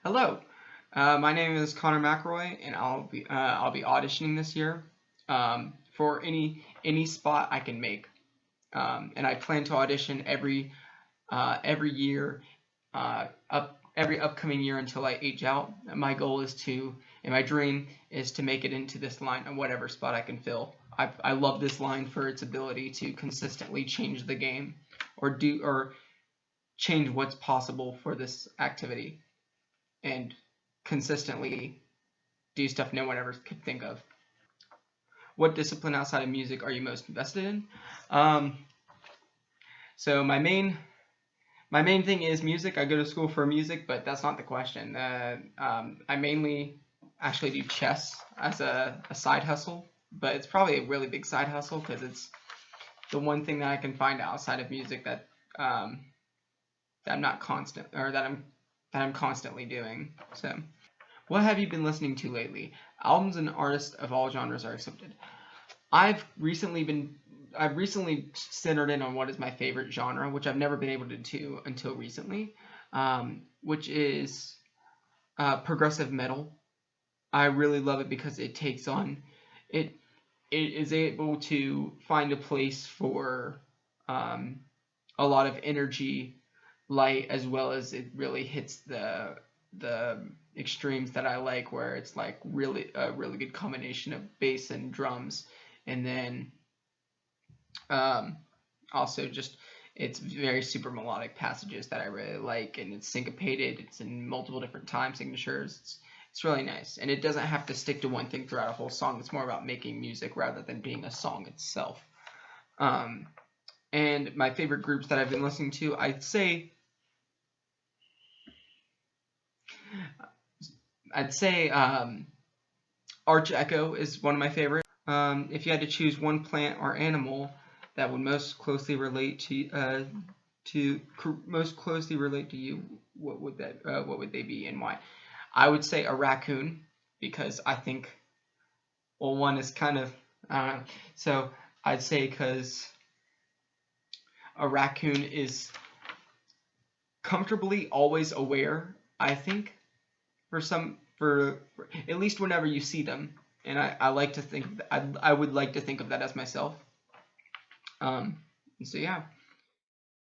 Hello, my name is Connor McElroy, and I'll be auditioning this year for any spot I can make, and I plan to audition every year, every upcoming year until I age out. My goal is to, and my dream is to make it into this line of whatever spot I can fill. I love this line for its ability to consistently change the game, or change what's possible for this activity, and consistently do stuff no one ever could think of. What discipline outside of music are you most invested in? Um, so my main thing is music. I go to school for music, but that's not the question. I mainly actually do chess as a side hustle, but it's probably a really big side hustle because it's the one thing that I can find outside of music that I'm not constant, or that I'm constantly doing. So, what have you been listening to lately? Albums and artists of all genres are accepted. I've recently centered in on what is my favorite genre, which I've never been able to do until recently, which is progressive metal. I really love it because it it is able to find a place for um, a lot of energy, light, as well as it really hits the extremes that I like, where it's like really a really good combination of bass and drums, and then um, also just it's very super melodic passages that I really like, and it's syncopated. It's in multiple different time signatures. It's really nice, and it doesn't have to stick to one thing throughout a whole song. It's more about making music rather than being a song itself. Um, and my favorite groups that I've been listening to, I'd say Arch Echo is one of my favorites. If you had to choose one plant or animal that would most closely relate to you, what would they be and why? I would say a raccoon, because I think, well, one is kind of, I don't know. So I'd say because a raccoon is comfortably always aware, I think, for at least whenever you see them, and I like to think I would like to think of that as myself. Um, so yeah.